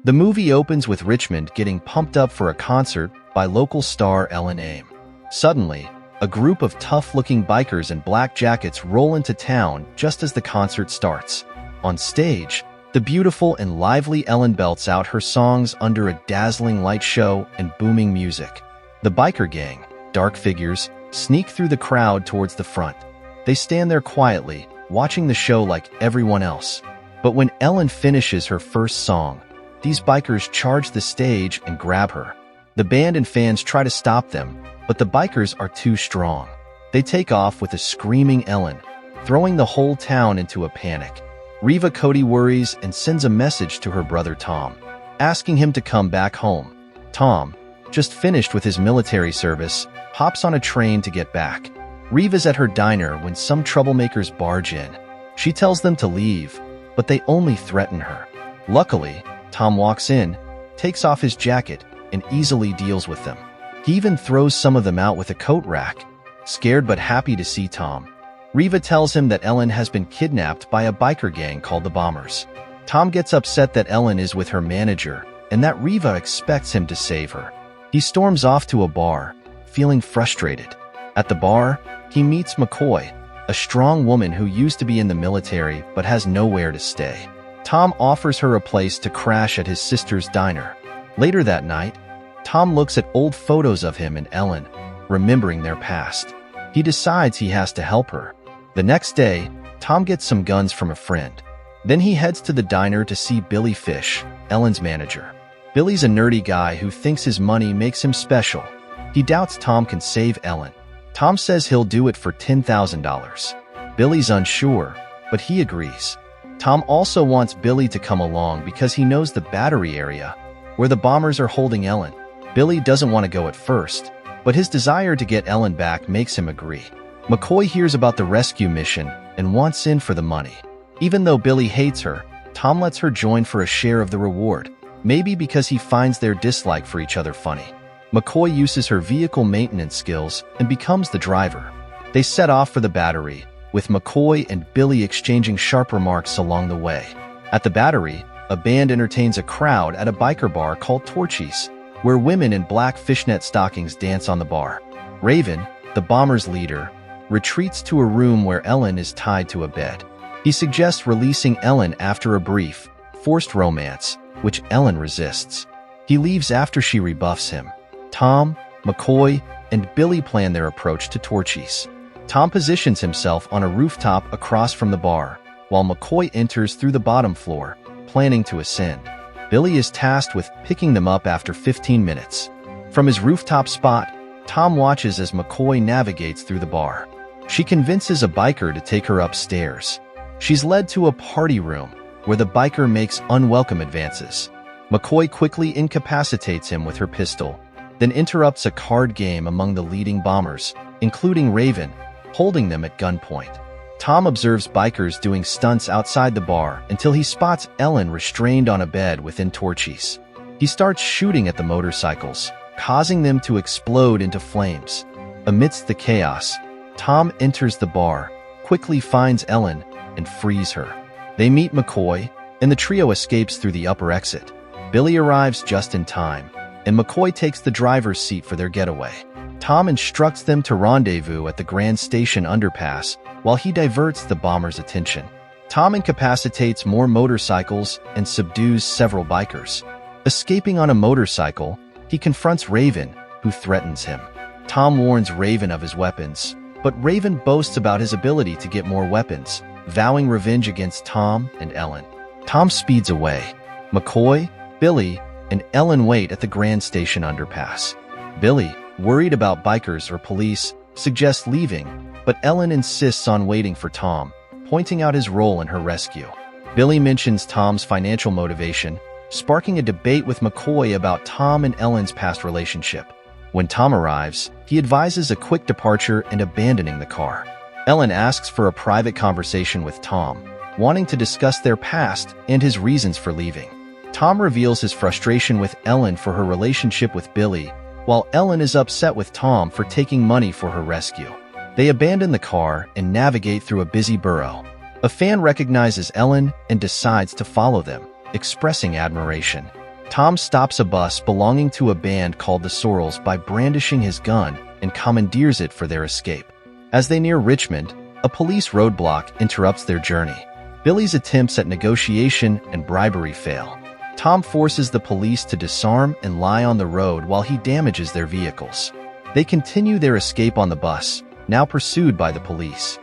The movie opens with Richmond getting pumped up for a concert by local star Ellen Aim. Suddenly, a group of tough-looking bikers in black jackets roll into town just as the concert starts. On stage, the beautiful and lively Ellen belts out her songs under a dazzling light show and booming music. The biker gang, dark figures, sneak through the crowd towards the front. They stand there quietly, watching the show like everyone else. But when Ellen finishes her first song, these bikers charge the stage and grab her. The band and fans try to stop them, but the bikers are too strong. They take off with a screaming Ellen, throwing the whole town into a panic. Reva Cody worries and sends a message to her brother Tom, asking him to come back home. Tom, just finished with his military service, hops on a train to get back. Reva's at her diner when some troublemakers barge in. She tells them to leave, but they only threaten her. Luckily, Tom walks in, takes off his jacket, and easily deals with them. He even throws some of them out with a coat rack. Scared but happy to see Tom, Reva tells him that Ellen has been kidnapped by a biker gang called the Bombers. Tom gets upset that Ellen is with her manager and that Reva expects him to save her. He storms off to a bar, feeling frustrated. At the bar, he meets McCoy, a strong woman who used to be in the military but has nowhere to stay. Tom offers her a place to crash at his sister's diner. Later that night, Tom looks at old photos of him and Ellen, remembering their past. He decides he has to help her. The next day, Tom gets some guns from a friend. Then he heads to the diner to see Billy Fish, Ellen's manager. Billy's a nerdy guy who thinks his money makes him special. He doubts Tom can save Ellen. Tom says he'll do it for $10,000. Billy's unsure, but he agrees. Tom also wants Billy to come along because he knows the battery area, where the bombers are holding Ellen. Billy doesn't want to go at first, but his desire to get Ellen back makes him agree. McCoy hears about the rescue mission and wants in for the money. Even though Billy hates her, Tom lets her join for a share of the reward, maybe because he finds their dislike for each other funny. McCoy uses her vehicle maintenance skills and becomes the driver. They set off for the battery, with McCoy and Billy exchanging sharp remarks along the way. At the battery, a band entertains a crowd at a biker bar called Torchy's, where women in black fishnet stockings dance on the bar. Raven, the bomber's leader, retreats to a room where Ellen is tied to a bed. He suggests releasing Ellen after a brief, forced romance, which Ellen resists. He leaves after she rebuffs him. Tom, McCoy, and Billy plan their approach to Torchy's. Tom positions himself on a rooftop across from the bar, while McCoy enters through the bottom floor, planning to ascend. Billy is tasked with picking them up after 15 minutes. From his rooftop spot, Tom watches as McCoy navigates through the bar. She convinces a biker to take her upstairs. She's led to a party room, where the biker makes unwelcome advances. McCoy quickly incapacitates him with her pistol, then interrupts a card game among the leading bombers, including Raven, holding them at gunpoint. Tom observes bikers doing stunts outside the bar until he spots Ellen restrained on a bed within Torchy's. He starts shooting at the motorcycles, causing them to explode into flames. Amidst the chaos, Tom enters the bar, quickly finds Ellen, and frees her. They meet McCoy, and the trio escapes through the upper exit. Billy arrives just in time, and McCoy takes the driver's seat for their getaway. Tom instructs them to rendezvous at the Grand Station underpass while he diverts the bombers' attention. Tom incapacitates more motorcycles and subdues several bikers. Escaping on a motorcycle, he confronts Raven, who threatens him. Tom warns Raven of his weapons, but Raven boasts about his ability to get more weapons, vowing revenge against Tom and Ellen. Tom speeds away. McCoy, Billy, and Ellen wait at the Grand Station underpass. Billy, worried about bikers or police, suggests leaving, but Ellen insists on waiting for Tom, pointing out his role in her rescue. Billy mentions Tom's financial motivation, sparking a debate with McCoy about Tom and Ellen's past relationship. When Tom arrives, he advises a quick departure and abandoning the car. Ellen asks for a private conversation with Tom, wanting to discuss their past and his reasons for leaving. Tom reveals his frustration with Ellen for her relationship with Billy, while Ellen is upset with Tom for taking money for her rescue. They abandon the car and navigate through a busy borough. A fan recognizes Ellen and decides to follow them, expressing admiration. Tom stops a bus belonging to a band called the Sorrels by brandishing his gun and commandeers it for their escape. As they near Richmond, a police roadblock interrupts their journey. Billy's attempts at negotiation and bribery fail. Tom forces the police to disarm and lie on the road while he damages their vehicles. They continue their escape on the bus, now pursued by the police.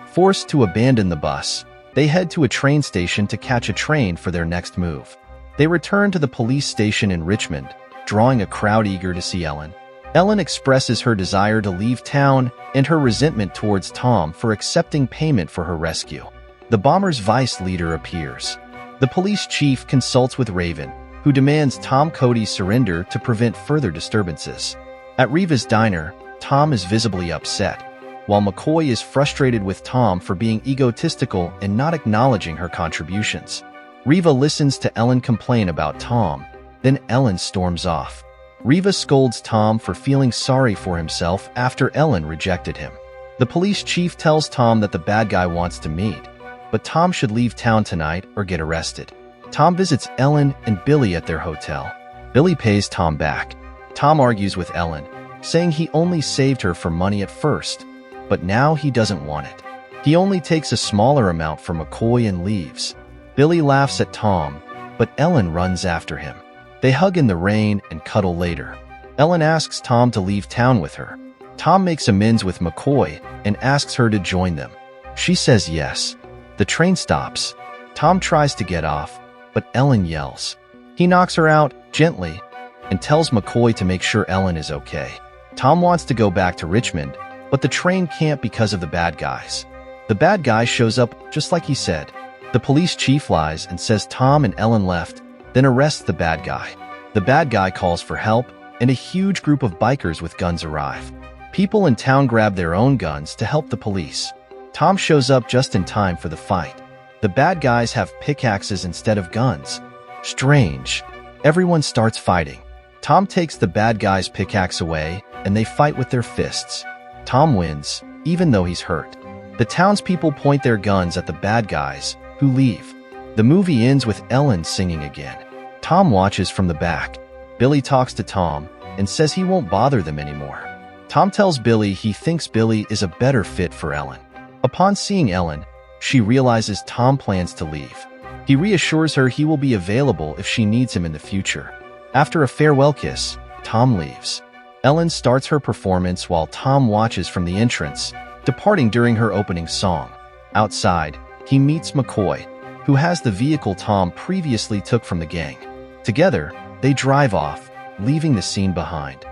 Forced to abandon the bus, they head to a train station to catch a train for their next move. They return to the police station in Richmond, drawing a crowd eager to see Ellen. Ellen expresses her desire to leave town and her resentment towards Tom for accepting payment for her rescue. The bomber's vice leader appears. The police chief consults with Raven, who demands Tom Cody's surrender to prevent further disturbances. At Reva's diner, Tom is visibly upset, while McCoy is frustrated with Tom for being egotistical and not acknowledging her contributions. Reva listens to Ellen complain about Tom, then Ellen storms off. Reva scolds Tom for feeling sorry for himself after Ellen rejected him. The police chief tells Tom that the bad guy wants to meet, but Tom should leave town tonight or get arrested. Tom visits Ellen and Billy at their hotel. Billy pays Tom back. Tom argues with Ellen, saying he only saved her for money at first, but now he doesn't want it. He only takes a smaller amount for McCoy and leaves. Billy laughs at Tom, but Ellen runs after him. They hug in the rain and cuddle later. Ellen asks Tom to leave town with her. Tom makes amends with McCoy and asks her to join them. She says yes. The train stops. Tom tries to get off, but Ellen yells. He knocks her out gently and tells McCoy to make sure Ellen is okay. Tom wants to go back to Richmond, but the train can't because of the bad guys. The bad guy shows up just like he said. The police chief lies and says Tom and Ellen left, then arrests the bad guy. The bad guy calls for help, and a huge group of bikers with guns arrive. People in town grab their own guns to help the police. Tom shows up just in time for the fight. The bad guys have pickaxes instead of guns. Strange. Everyone starts fighting. Tom takes the bad guy's pickaxe away, and they fight with their fists. Tom wins, even though he's hurt. The townspeople point their guns at the bad guys, who leave. The movie ends with Ellen singing again. Tom watches from the back. Billy talks to Tom and says he won't bother them anymore. Tom tells Billy he thinks Billy is a better fit for Ellen. Upon seeing Ellen, she realizes Tom plans to leave. He reassures her he will be available if she needs him in the future. After a farewell kiss, Tom leaves. Ellen starts her performance while Tom watches from the entrance, departing during her opening song. Outside, he meets McCoy, who has the vehicle Tom previously took from the gang. Together, they drive off, leaving the scene behind.